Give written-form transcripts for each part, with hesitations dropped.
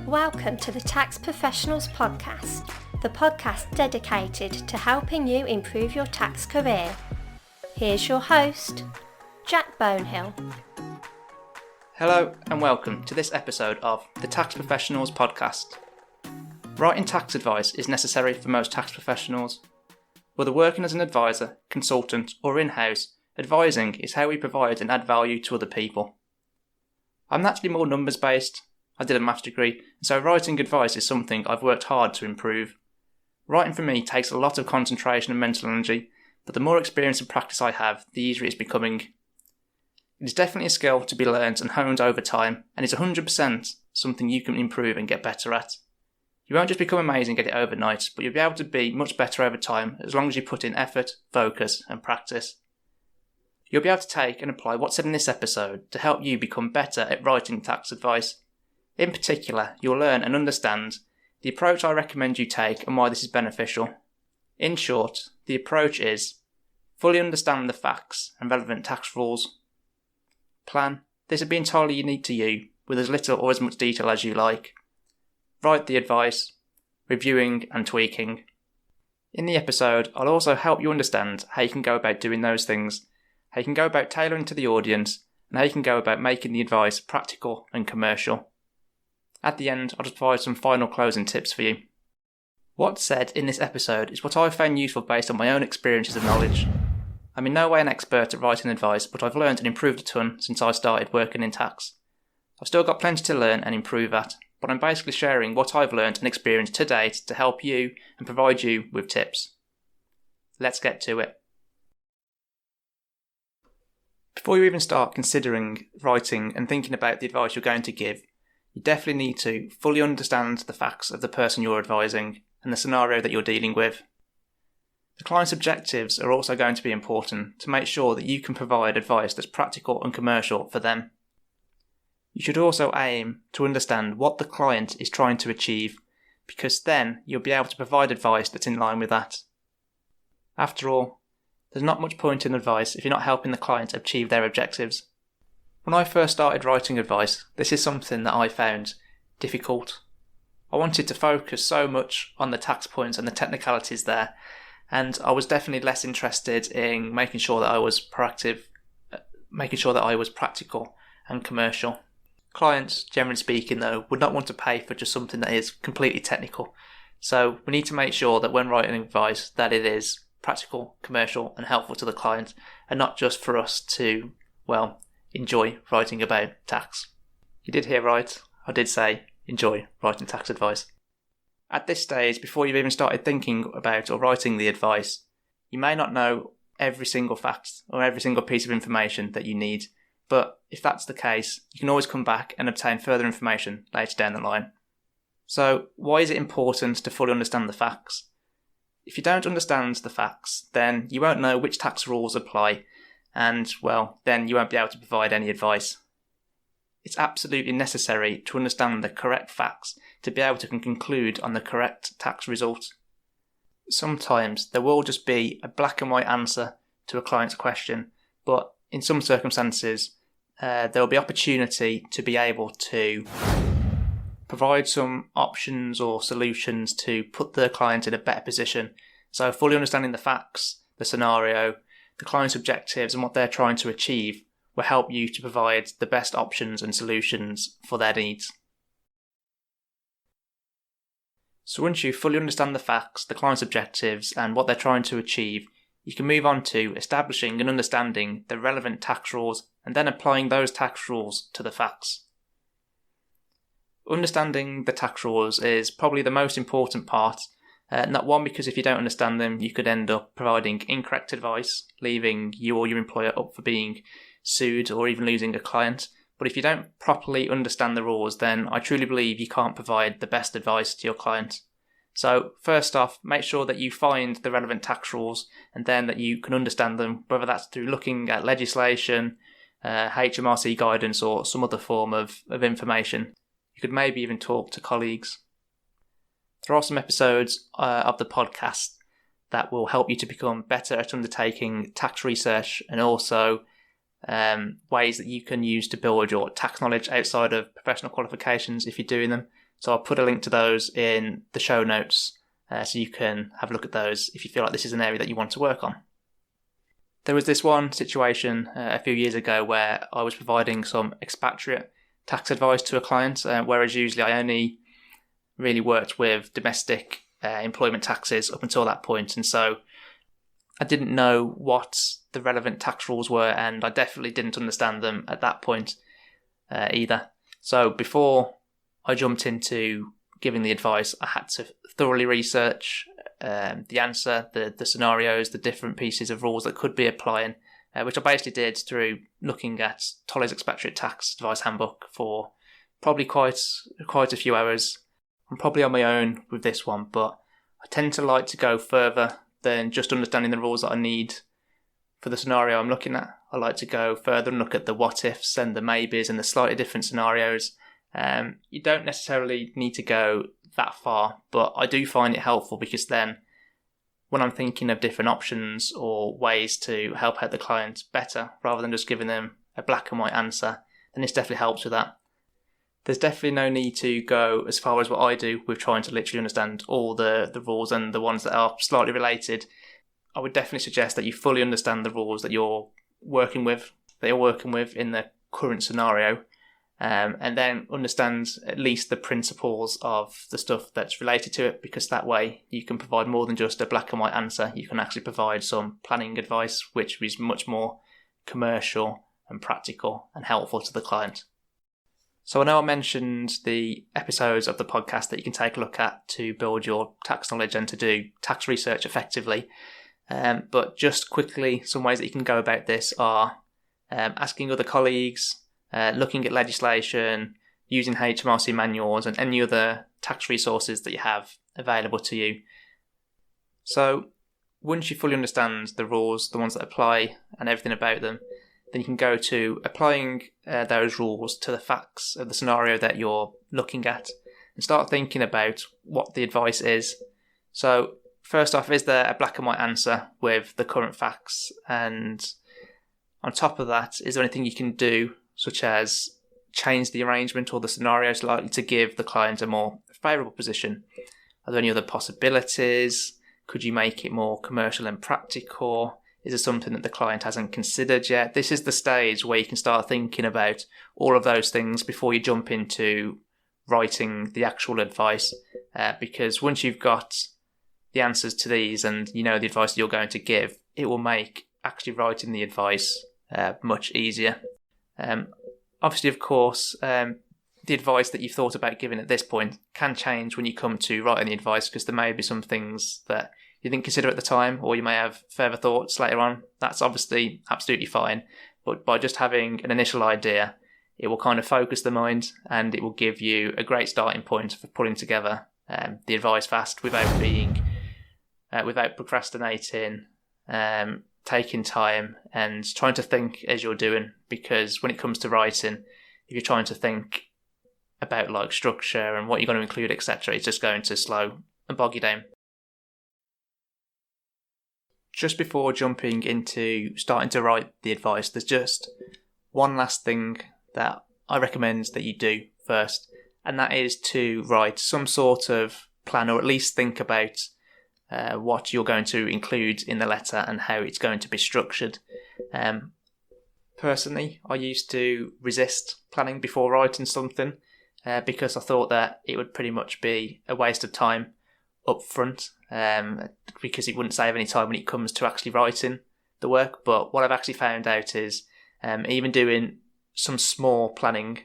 Welcome to the Tax Professionals Podcast, the podcast dedicated to helping you improve your tax career. Here's your host, Jack Bonehill. Hello and welcome to this episode of the Tax Professionals Podcast. Writing tax advice is necessary for most tax professionals. Whether working as an advisor, consultant or in-house, advising is how we provide and add value to other people. I'm naturally more numbers based. I did a maths degree, and so writing advice is something I've worked hard to improve. Writing for me takes a lot of concentration and mental energy, but the more experience and practice I have, the easier it's becoming. It is definitely a skill to be learned and honed over time, and it's 100% something you can improve and get better at. You won't just become amazing and get it overnight, but you'll be able to be much better over time as long as you put in effort, focus and practice. You'll be able to take and apply what's said in this episode to help you become better at writing tax advice. In particular, you'll learn and understand the approach I recommend you take and why this is beneficial. In short, the approach is fully understand the facts and relevant tax rules. Plan. This will be entirely unique to you, with as little or as much detail as you like. Write the advice, reviewing and tweaking. In the episode, I'll also help you understand how you can go about doing those things, how you can go about tailoring to the audience, and how you can go about making the advice practical and commercial. At the end, I'll just provide some final closing tips for you. What's said in this episode is what I've found useful based on my own experiences and knowledge. I'm in no way an expert at writing advice, but I've learned and improved a ton since I started working in tax. I've still got plenty to learn and improve at, but I'm basically sharing what I've learned and experienced to date to help you and provide you with tips. Let's get to it. Before you even start considering writing and thinking about the advice you're going to give, you definitely need to fully understand the facts of the person you're advising and the scenario that you're dealing with. The client's objectives are also going to be important to make sure that you can provide advice that's practical and commercial for them. You should also aim to understand what the client is trying to achieve, because then you'll be able to provide advice that's in line with that. After all, there's not much point in advice if you're not helping the client achieve their objectives. When I first started writing advice, this is something that I found difficult. I wanted to focus so much on the tax points and the technicalities there, and I was definitely less interested in making sure that I was proactive, making sure that I was practical and commercial. Clients, generally speaking though, would not want to pay for just something that is completely technical. So we need to make sure that when writing advice that it is practical, commercial and helpful to the client, and not just for us to, enjoy writing about tax. You did hear right, I did say enjoy writing tax advice. At this stage, before you've even started thinking about or writing the advice, you may not know every single fact or every single piece of information that you need, but if that's the case, you can always come back and obtain further information later down the line. So, why is it important to fully understand the facts? If you don't understand the facts, then you won't know which tax rules apply, and, then you won't be able to provide any advice. It's absolutely necessary to understand the correct facts to be able to conclude on the correct tax result. Sometimes there will just be a black and white answer to a client's question, but in some circumstances there will be opportunity to be able to provide some options or solutions to put the client in a better position. So fully understanding the facts, the scenario, the client's objectives and what they're trying to achieve will help you to provide the best options and solutions for their needs. So once you fully understand the facts, the client's objectives and what they're trying to achieve, you can move on to establishing and understanding the relevant tax rules and then applying those tax rules to the facts. Understanding the tax rules is probably the most important part. Not one, because if you don't understand them, you could end up providing incorrect advice, leaving you or your employer up for being sued or even losing a client. But if you don't properly understand the rules, then I truly believe you can't provide the best advice to your client. So first off, make sure that you find the relevant tax rules and then that you can understand them, whether that's through looking at legislation, HMRC guidance or some other form of information. You could maybe even talk to colleagues. There are some episodes of the podcast that will help you to become better at undertaking tax research and also ways that you can use to build your tax knowledge outside of professional qualifications if you're doing them. So I'll put a link to those in the show notes so you can have a look at those if you feel like this is an area that you want to work on. There was this one situation a few years ago where I was providing some expatriate tax advice to a client, whereas usually I only really worked with domestic employment taxes up until that point. And so I didn't know what the relevant tax rules were, and I definitely didn't understand them at that point either. So before I jumped into giving the advice, I had to thoroughly research the answer, the scenarios, the different pieces of rules that could be applying, which I basically did through looking at Tolley's Expatriate Tax Advice Handbook for probably quite a few hours. I'm probably on my own with this one, but I tend to like to go further than just understanding the rules that I need for the scenario I'm looking at. I like to go further and look at the what ifs and the maybes and the slightly different scenarios. You don't necessarily need to go that far, but I do find it helpful because then when I'm thinking of different options or ways to help out the client better, rather than just giving them a black and white answer, then this definitely helps with that. There's definitely no need to go as far as what I do with trying to literally understand all the rules and the ones that are slightly related. I would definitely suggest that you fully understand the rules that you're working with in the current scenario, and then understand at least the principles of the stuff that's related to it, because that way you can provide more than just a black and white answer. You can actually provide some planning advice, which is much more commercial and practical and helpful to the client. So I know I mentioned the episodes of the podcast that you can take a look at to build your tax knowledge and to do tax research effectively. But just quickly, some ways that you can go about this are asking other colleagues, looking at legislation, using HMRC manuals and any other tax resources that you have available to you. So once you fully understand the rules, the ones that apply and everything about them, then you can go to applying those rules to the facts of the scenario that you're looking at and start thinking about what the advice is. So first off, is there a black and white answer with the current facts? And on top of that, is there anything you can do, such as change the arrangement or the scenario slightly to give the client a more favourable position? Are there any other possibilities? Could you make it more commercial and practical? Is it something that the client hasn't considered yet? This is the stage where you can start thinking about all of those things before you jump into writing the actual advice, because once you've got the answers to these and you know the advice that you're going to give, it will make actually writing the advice much easier. Obviously, of course, the advice that you've thought about giving at this point can change when you come to writing the advice, because there may be some things that you didn't consider at the time, or you may have further thoughts later on. That's obviously absolutely fine. But by just having an initial idea, it will kind of focus the mind and it will give you a great starting point for putting together the advice fast without procrastinating, taking time and trying to think as you're doing. Because when it comes to writing, if you're trying to think about like structure and what you're going to include, etc., it's just going to slow and bog you down. Just before jumping into starting to write the advice, there's just one last thing that I recommend that you do first, and that is to write some sort of plan, or at least think about what you're going to include in the letter and how it's going to be structured. Personally, I used to resist planning before writing something because I thought that it would pretty much be a waste of time up front, because it wouldn't save any time when it comes to actually writing the work. But what I've actually found out is even doing some small planning,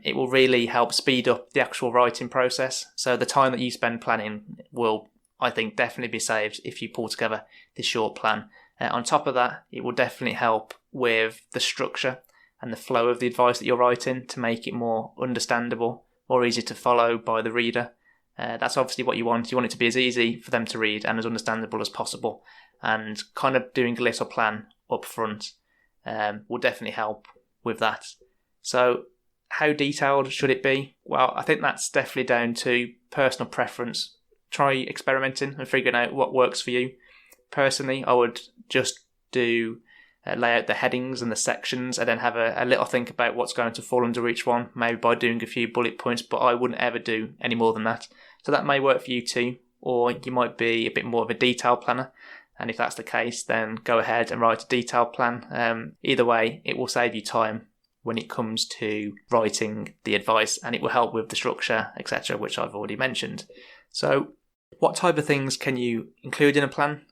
it will really help speed up the actual writing process. So the time that you spend planning will, I think, definitely be saved if you pull together this short plan. On top of that, it will definitely help with the structure and the flow of the advice that you're writing to make it more understandable, more easy to follow by the reader. That's obviously what you want. You want it to be as easy for them to read and as understandable as possible. And kind of doing a little plan up front will definitely help with that. So how detailed should it be? Well, I think that's definitely down to personal preference. Try experimenting and figuring out what works for you. Personally, I would just do lay out the headings and the sections, and then have a little think about what's going to fall under each one, maybe by doing a few bullet points, but I wouldn't ever do any more than that. So that may work for you too, or you might be a bit more of a detailed planner, and if that's the case, then go ahead and write a detailed plan. Either way, it will save you time when it comes to writing the advice, and it will help with the structure, etc., which I've already mentioned. So what type of things can you include in a plan?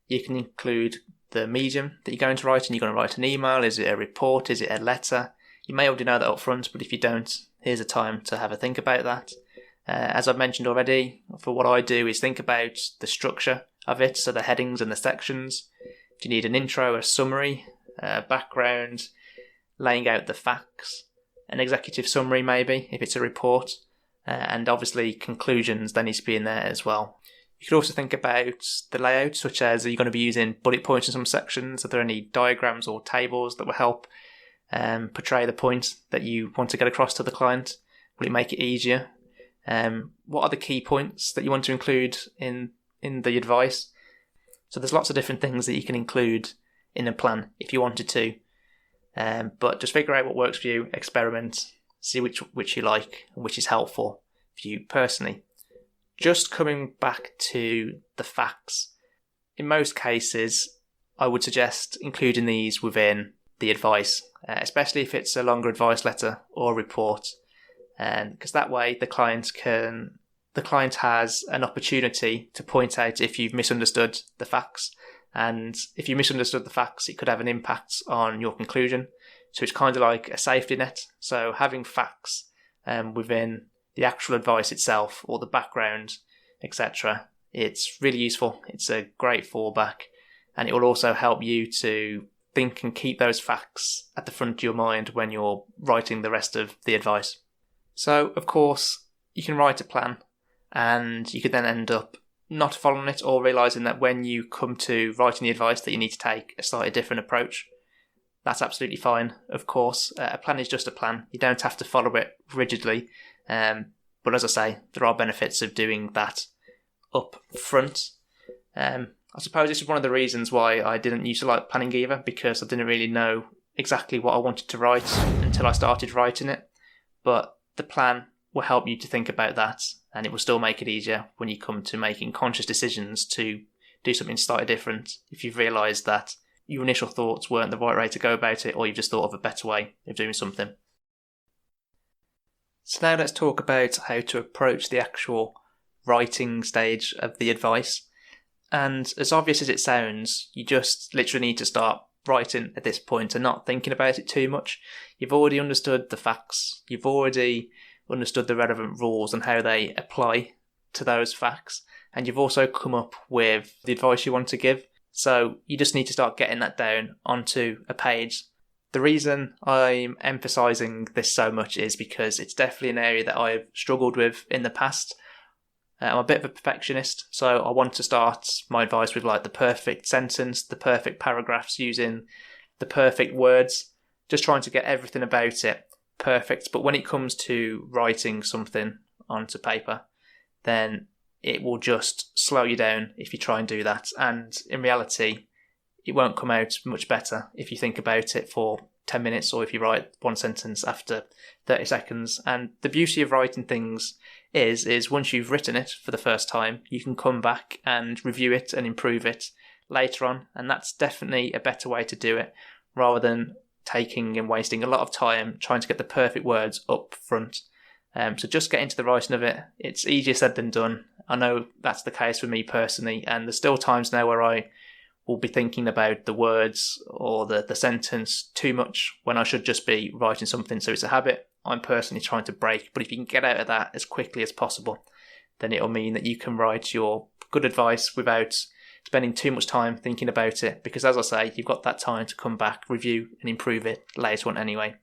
You can include the medium that you're going to write, and you're going to write an email. Is it a report? Is it a letter? You may already know that up front, but if you don't, here's a time to have a think about that. As I've mentioned already, for what I do is think about the structure of it, so the headings and the sections. Do you need an intro, a summary, a background, laying out the facts, an executive summary maybe, if it's a report, and obviously conclusions, they need to be in there as well. You could also think about the layout, such as, are you going to be using bullet points in some sections? Are there any diagrams or tables that will help portray the point that you want to get across to the client? Will it make it easier? What are the key points that you want to include in the advice? So there's lots of different things that you can include in a plan if you wanted to. But just figure out what works for you, experiment, see which you like and which is helpful for you personally. Just coming back to the facts, in most cases, I would suggest including these within the advice, especially if it's a longer advice letter or report, because that way the client has an opportunity to point out if you've misunderstood the facts, and if you misunderstood the facts, it could have an impact on your conclusion. So it's kind of like a safety net. So having facts within the actual advice itself, or the background, etc., it's really useful. It's a great fallback, and it will also help you to think and keep those facts at the front of your mind when you're writing the rest of the advice. So, of course, you can write a plan, and you could then end up not following it, or realising that when you come to writing the advice that you need to take a slightly different approach. That's absolutely fine, of course. A plan is just a plan. You don't have to follow it rigidly. But as I say, there are benefits of doing that up front. I suppose this is one of the reasons why I didn't used to like planning either, because I didn't really know exactly what I wanted to write until I started writing it. But the plan will help you to think about that, and it will still make it easier when you come to making conscious decisions to do something slightly different if you've realised that your initial thoughts weren't the right way to go about it, or you've just thought of a better way of doing something. So now let's talk about how to approach the actual writing stage of the advice. And as obvious as it sounds, you just literally need to start writing at this point and not thinking about it too much. You've already understood the facts. You've already understood the relevant rules and how they apply to those facts. And you've also come up with the advice you want to give. So you just need to start getting that down onto a page. The reason I'm emphasising this so much is because it's definitely an area that I've struggled with in the past. I'm a bit of a perfectionist, so I want to start my advice with like the perfect sentence, the perfect paragraphs, using the perfect words, just trying to get everything about it perfect. But when it comes to writing something onto paper, then it will just slow you down if you try and do that. And in reality, it won't come out much better if you think about it for 10 minutes or if you write one sentence after 30 seconds. And the beauty of writing things is once you've written it for the first time, you can come back and review it and improve it later on. And that's definitely a better way to do it, rather than taking and wasting a lot of time trying to get the perfect words up front. So just get into the writing of it. It's easier said than done. I know that's the case for me personally, and there's still times now where I will be thinking about the words or the sentence too much when I should just be writing something. So it's a habit I'm personally trying to break. But if you can get out of that as quickly as possible, then it'll mean that you can write your good advice without spending too much time thinking about it. Because as I say, you've got that time to come back, review and improve it later on anyway.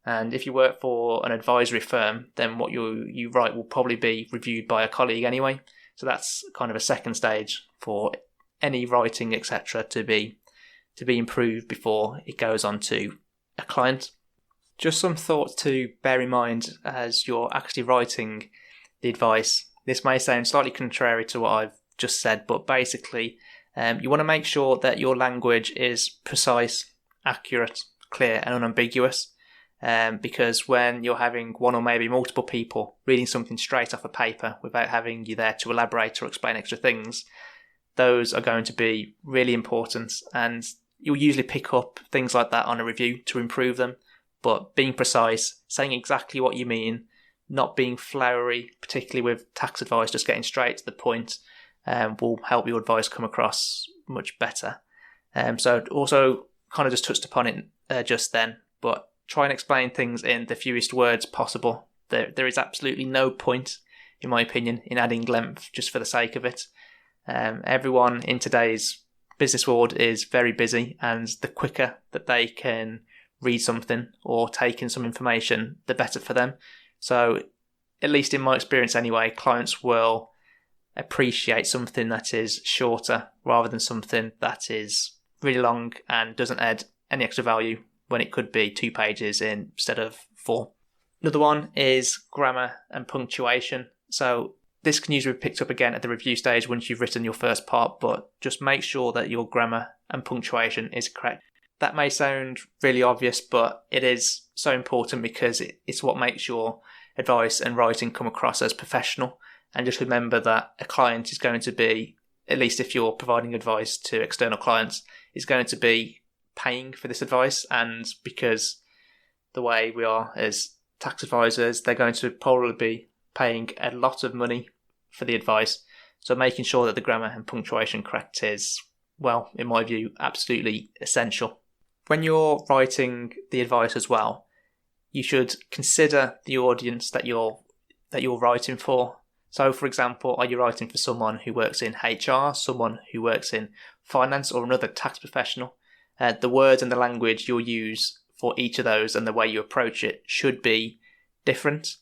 And if you work for an advisory firm, then what you write will probably be reviewed by a colleague anyway. So that's kind of a second stage for any writing, etc., to be improved before it goes on to a client. Just some thoughts to bear in mind as you're actually writing the advice. This may sound slightly contrary to what I've just said, but basically You want to make sure that your language is precise, accurate, clear and unambiguous, because when you're having one or maybe multiple people reading something straight off a paper without having you there to elaborate or explain extra things, those are going to be really important, and you'll usually pick up things like that on a review to improve them. But being precise, saying exactly what you mean, not being flowery, particularly with tax advice, just getting straight to the point, will help your advice come across much better. So also kind of just touched upon it just then, but try and explain things in the fewest words possible. There is absolutely no point, in my opinion, in adding length just for the sake of it. Everyone in today's business world is very busy, and the quicker that they can read something or take in some information, the better for them. So, at least in my experience anyway, clients will appreciate something that is shorter rather than something that is really long and doesn't add any extra value when it could be 2 pages instead of 4. Another one is grammar and punctuation. So this can usually be picked up again at the review stage once you've written your first part, but just make sure that your grammar and punctuation is correct. That may sound really obvious, but it is so important because it's what makes your advice and writing come across as professional. And just remember that a client is going to be, at least if you're providing advice to external clients, is going to be paying for this advice. And because the way we are as tax advisors, they're going to probably be paying a lot of money for the advice. So making sure that the grammar and punctuation correct is, well, in my view, absolutely essential. When you're writing the advice as well, you should consider the audience that you're writing for. So, for example, are you writing for someone who works in HR, someone who works in finance, or another tax professional? The words and the language you'll use for each of those and the way you approach it should be different.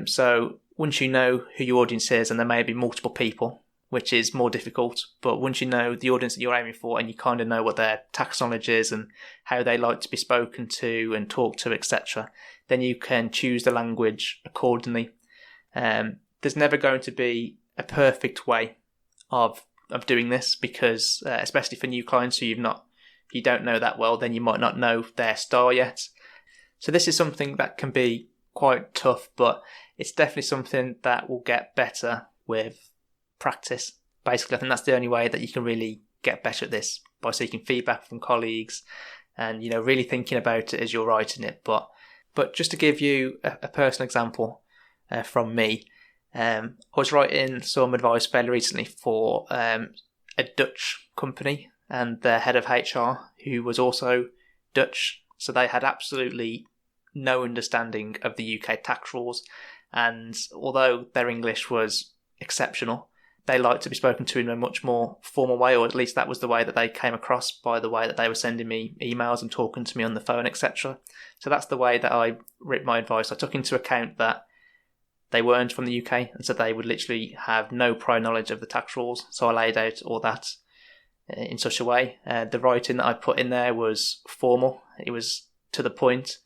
So once you know who your audience is, and there may be multiple people, which is more difficult, but once you know the audience that you're aiming for and you kind of know what their tax knowledge is and how they like to be spoken to and talked to, etc., then you can choose the language accordingly. There's never going to be a perfect way of doing this because, especially for new clients who you don't know that well, then you might not know their style yet. So this is something that can be quite tough, but it's definitely something that will get better with practice. Basically, I think that's the only way that you can really get better at this, by seeking feedback from colleagues and, really thinking about it as you're writing it. But just to give you a personal example from me, I was writing some advice fairly recently for a Dutch company and their head of HR, who was also Dutch. So they had absolutely no understanding of the UK tax rules. And although their English was exceptional, they liked to be spoken to in a much more formal way, or at least that was the way that they came across by the way that they were sending me emails and talking to me on the phone, etc. So that's the way that I wrote my advice. I took into account that they weren't from the UK, and so they would literally have no prior knowledge of the tax rules. So I laid out all that in such a way. The writing that I put in there was formal. It was to the point.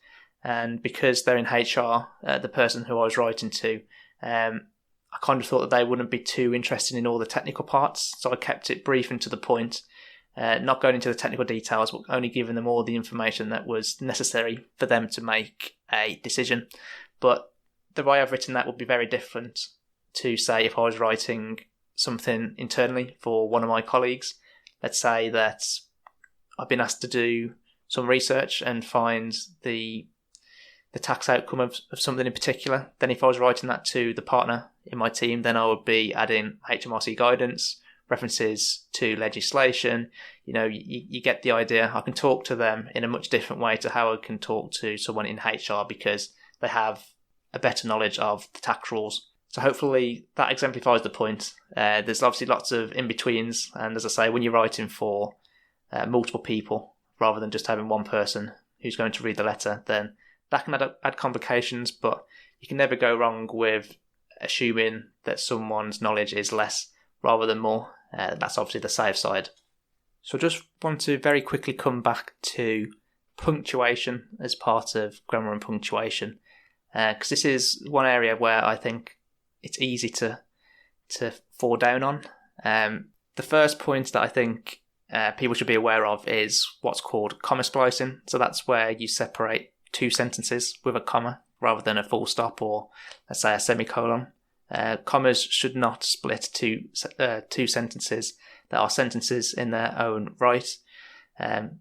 And because they're in HR, the person who I was writing to, I kind of thought that they wouldn't be too interested in all the technical parts. So I kept it brief and to the point, not going into the technical details, but only giving them all the information that was necessary for them to make a decision. But the way I've written that would be very different to, say, if I was writing something internally for one of my colleagues. Let's say that I've been asked to do some research and find the tax outcome of something in particular. Then if I was writing that to the partner in my team, then I would be adding HMRC guidance, references to legislation. You get the idea. I can talk to them in a much different way to how I can talk to someone in HR because they have a better knowledge of the tax rules. So hopefully that exemplifies the point. There's obviously lots of in-betweens, and as I say, when you're writing for multiple people rather than just having one person who's going to read the letter, then that can add complications, but you can never go wrong with assuming that someone's knowledge is less rather than more. That's obviously the safe side. So I just want to very quickly come back to punctuation as part of grammar and punctuation, because this is one area where I think it's easy to fall down on. The first point that I think people should be aware of is what's called comma splicing. So that's where you separate two sentences with a comma rather than a full stop or, let's say, a semicolon. Commas should not split two sentences that are sentences in their own right.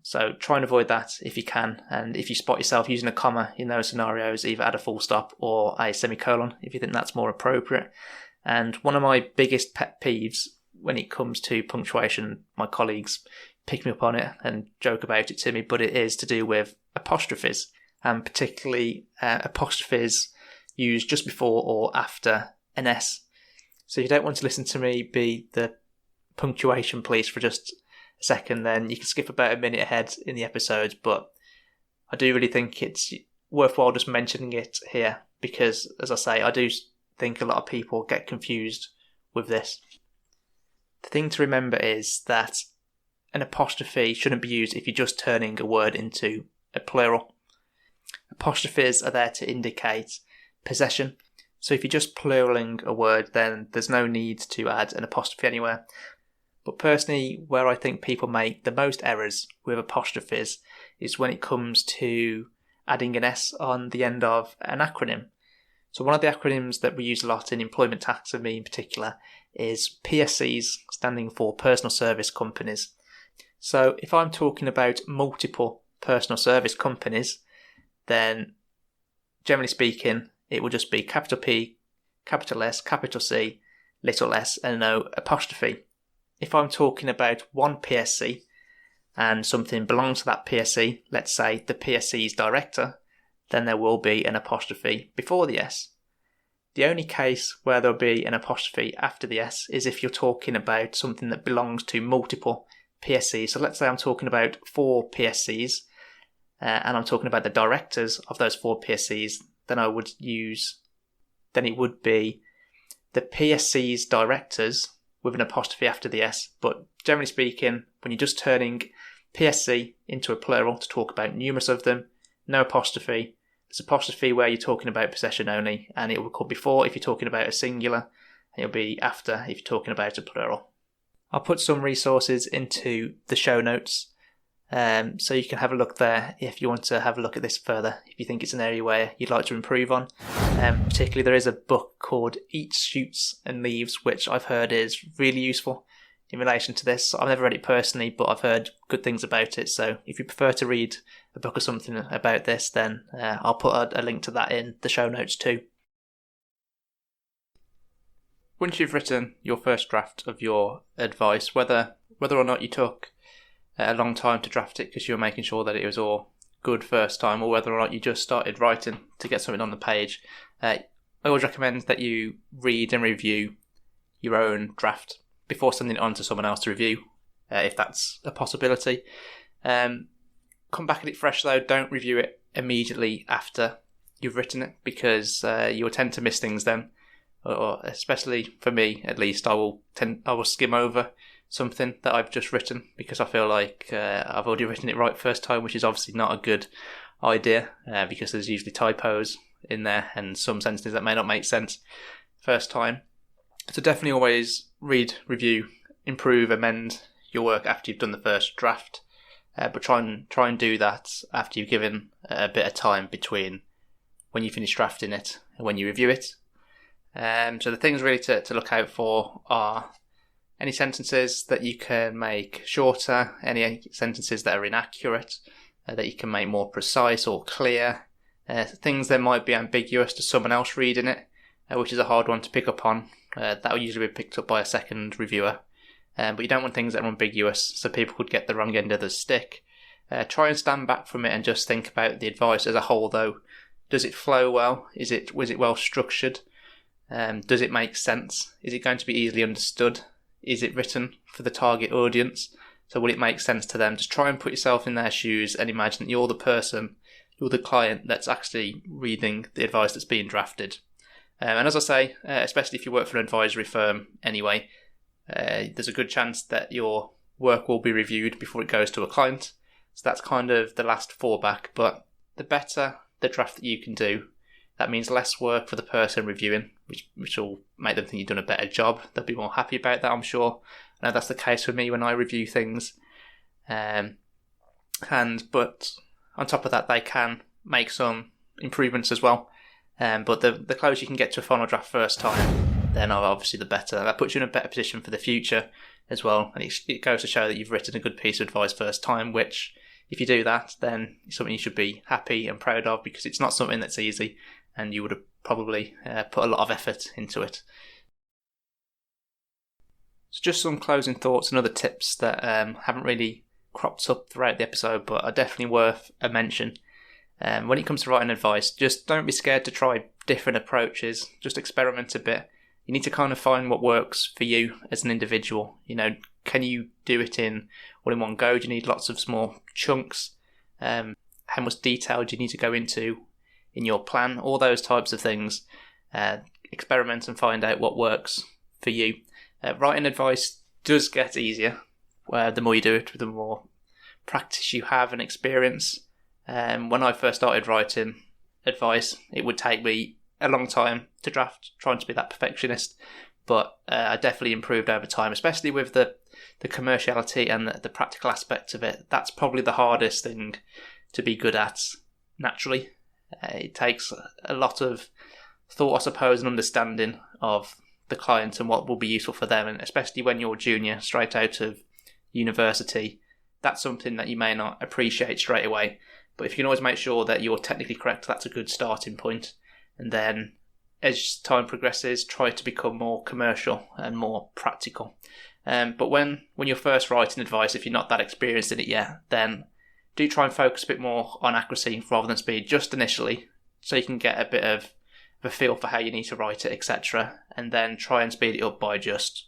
So try and avoid that if you can. And if you spot yourself using a comma in those scenarios, either add a full stop or a semicolon if you think that's more appropriate. And one of my biggest pet peeves when it comes to punctuation, my colleagues pick me up on it and joke about it to me, but it is to do with apostrophes, and particularly apostrophes used just before or after an S. So if you don't want to listen to me be the punctuation police for just a second, then you can skip about a minute ahead in the episode, but I do really think it's worthwhile just mentioning it here because, as I say, I do think a lot of people get confused with this. The thing to remember is that an apostrophe shouldn't be used if you're just turning a word into a plural. Apostrophes are there to indicate possession. So if you're just pluraling a word, then there's no need to add an apostrophe anywhere. But personally, where I think people make the most errors with apostrophes is when it comes to adding an S on the end of an acronym. So one of the acronyms that we use a lot in employment tax, and me in particular, is PSCs, standing for Personal Service Companies. So if I'm talking about multiple personal service companies, then generally speaking, it will just be capital P, capital S, capital C, little s, and no apostrophe. If I'm talking about one PSC and something belongs to that PSC, let's say the PSC's director, then there will be an apostrophe before the S. The only case where there'll be an apostrophe after the S is if you're talking about something that belongs to multiple PSCs. So let's say I'm talking about 4 PSCs and I'm talking about the directors of those 4 PSCs, then it would be the PSC's directors with an apostrophe after the S. But generally speaking, when you're just turning PSC into a plural to talk about numerous of them, no apostrophe. There's apostrophe where you're talking about possession only, and it will come before if you're talking about a singular, and it'll be after if you're talking about a plural. I'll put some resources into the show notes, so you can have a look there if you want to have a look at this further, if you think it's an area where you'd like to improve on. Particularly, there is a book called Eats, Shoots and Leaves, which I've heard is really useful in relation to this. I've never read it personally, but I've heard good things about it. So if you prefer to read a book or something about this, then I'll put a link to that in the show notes too. Once you've written your first draft of your advice, whether or not you took a long time to draft it because you were making sure that it was all good first time, or whether or not you just started writing to get something on the page, I always recommend that you read and review your own draft before sending it on to someone else to review, if that's a possibility. Come back at it fresh though, don't review it immediately after you've written it, because you'll tend to miss things then, or especially for me at least, I will skim over something that I've just written because I feel like I've already written it right first time, which is obviously not a good idea because there's usually typos in there and some sentences that may not make sense first time. So definitely always read, review, improve, amend your work after you've done the first draft, but try and do that after you've given a bit of time between when you finish drafting it and when you review it. So the things really to look out for are any sentences that you can make shorter, any sentences that are inaccurate, that you can make more precise or clear, things that might be ambiguous to someone else reading it, which is a hard one to pick up on. That will usually be picked up by a second reviewer. But you don't want things that are ambiguous, so people could get the wrong end of the stick. Try and stand back from it and just think about the advice as a whole, though. Does it flow well? Was it well structured? Does it make sense? Is it going to be easily understood? Is it written for the target audience? So will it make sense to them? Just try and put yourself in their shoes and imagine that you're the client that's actually reading the advice that's being drafted. And as I say, especially if you work for an advisory firm anyway, there's a good chance that your work will be reviewed before it goes to a client. So that's kind of the last fallback. But the better the draft that you can do, that means less work for the person reviewing, which will make them think you've done a better job. They'll be more happy about that, I'm sure. I know that's the case for me when I review things. But on top of that, they can make some improvements as well. But the closer you can get to a final draft first time, then obviously the better. That puts you in a better position for the future as well. And it goes to show that you've written a good piece of advice first time, which if you do that, then it's something you should be happy and proud of, because it's not something that's easy and you would have probably put a lot of effort into it. So just some closing thoughts and other tips that haven't really cropped up throughout the episode, but are definitely worth a mention. When it comes to writing advice, just don't be scared to try different approaches. Just experiment a bit. You need to kind of find what works for you as an individual. Can you do it all in one go? Do you need lots of small chunks? How much detail do you need to go into in your plan? All those types of things. Experiment and find out what works for you. Writing advice does get easier. The more you do it, the more practice you have and experience. When I first started writing advice, it would take me a long time to draft, trying to be that perfectionist. But I definitely improved over time, especially with the commerciality and the practical aspect of it. That's probably the hardest thing to be good at naturally. It takes a lot of thought, I suppose, and understanding of the client and what will be useful for them. And especially when you're junior, straight out of university, that's something that you may not appreciate straight away. But if you can always make sure that you're technically correct, that's a good starting point. And then as time progresses, try to become more commercial and more practical. But when you're first writing advice, if you're not that experienced in it yet, then do try and focus a bit more on accuracy rather than speed just initially, so you can get a bit of a feel for how you need to write it, etc. And then try and speed it up by just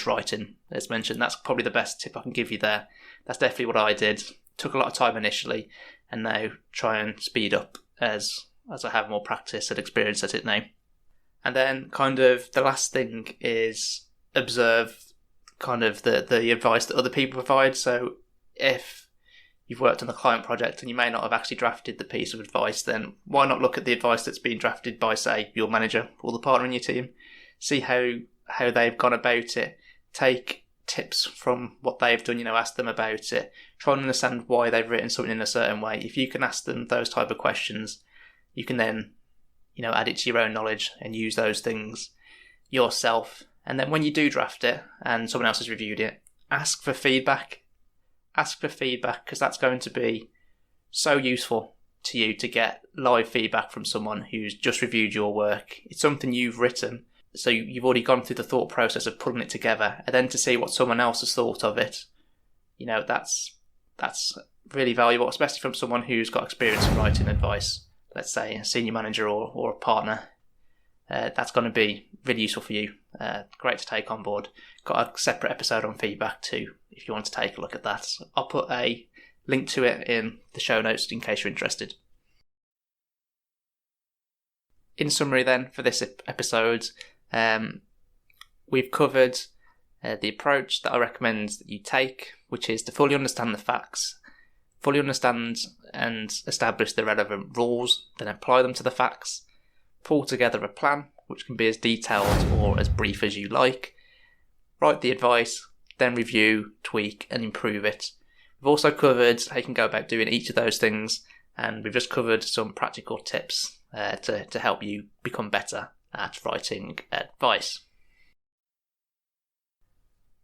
writing. As mentioned, that's probably the best tip I can give you there. That's definitely what I did. Took a lot of time initially, and now try and speed up as I have more practice and experience at it now. And then kind of the last thing is observe kind of the advice that other people provide. So if you've worked on the client project and you may not have actually drafted the piece of advice, then why not look at the advice that's been drafted by, say, your manager or the partner in your team? See how they've gone about it. Take tips from what they've done, ask them about it. Try and understand why they've written something in a certain way. If you can ask them those type of questions, you can then, add it to your own knowledge and use those things yourself. And then when you do draft it and someone else has reviewed it, ask for feedback. Ask for feedback, because that's going to be so useful to you to get live feedback from someone who's just reviewed your work. It's something you've written, so you've already gone through the thought process of putting it together, and then to see what someone else has thought of it, that's really valuable, especially from someone who's got experience in writing advice. Let's say a senior manager or a partner. That's going to be really useful for you. Great to take on board. Got a separate episode on feedback too, if you want to take a look at that. I'll put a link to it in the show notes in case you're interested. In summary then, for this episode, we've covered the approach that I recommend that you take, which is to fully understand the facts, fully understand and establish the relevant rules, then apply them to the facts, pull together a plan, which can be as detailed or as brief as you like, write the advice, then review, tweak and improve it. We've also covered how you can go about doing each of those things, and we've just covered some practical tips to help you become better at writing advice.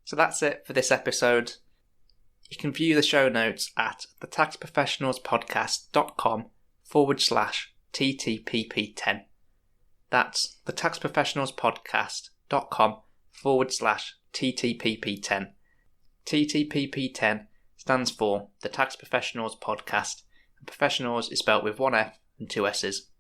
So that's it for this episode. You can view the show notes at thetaxprofessionalspodcast.com/TTPP10. That's thetaxprofessionalspodcast.com/TTPP10. TTPP10 stands for The Tax Professionals Podcast, and professionals is spelt with one F and two S's.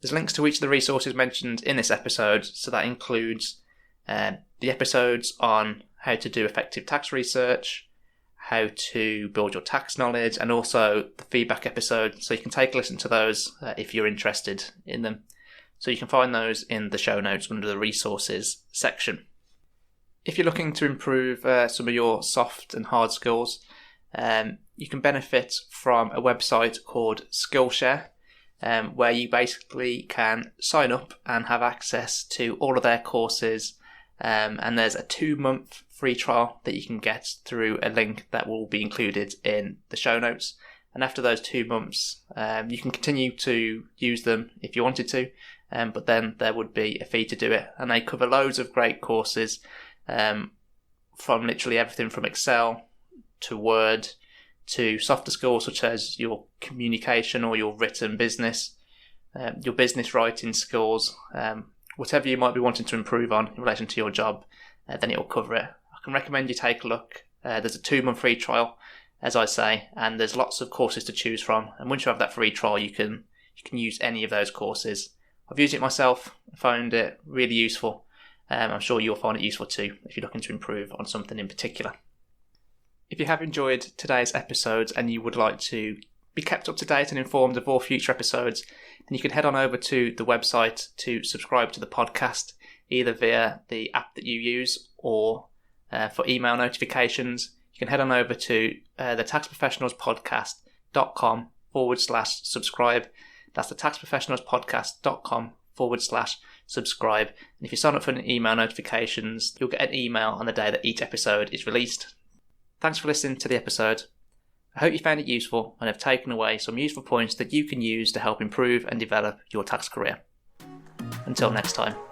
There's links to each of the resources mentioned in this episode, so that includes the episodes on how to do effective tax research, how to build your tax knowledge, and also the feedback episode, so you can take a listen to those if you're interested in them. So you can find those in the show notes under the resources section. If you're looking to improve some of your soft and hard skills, you can benefit from a website called Skillshare, where you basically can sign up and have access to all of their courses. And there's a 2-month free trial that you can get through a link that will be included in the show notes. And after those 2 months, you can continue to use them if you wanted to, but then there would be a fee to do it. And they cover loads of great courses from literally everything from Excel to Word to softer skills such as your communication or your written business, your business writing skills, whatever you might be wanting to improve on in relation to your job, then it will cover it. I can recommend you take a look. There's a 2-month free trial, as I say, and there's lots of courses to choose from. And once you have that free trial, you can use any of those courses. I've used it myself, found it really useful. I'm sure you'll find it useful too if you're looking to improve on something in particular. If you have enjoyed today's episodes and you would like to be kept up to date and informed of all future episodes, then you can head on over to the website to subscribe to the podcast, either via the app that you use or for email notifications. You can head on over to the taxprofessionalspodcast.com/subscribe. That's the taxprofessionalspodcast.com/subscribe. And if you sign up for email notifications, you'll get an email on the day that each episode is released. Thanks for listening to the episode. I hope you found it useful and have taken away some useful points that you can use to help improve and develop your tax career. Until next time.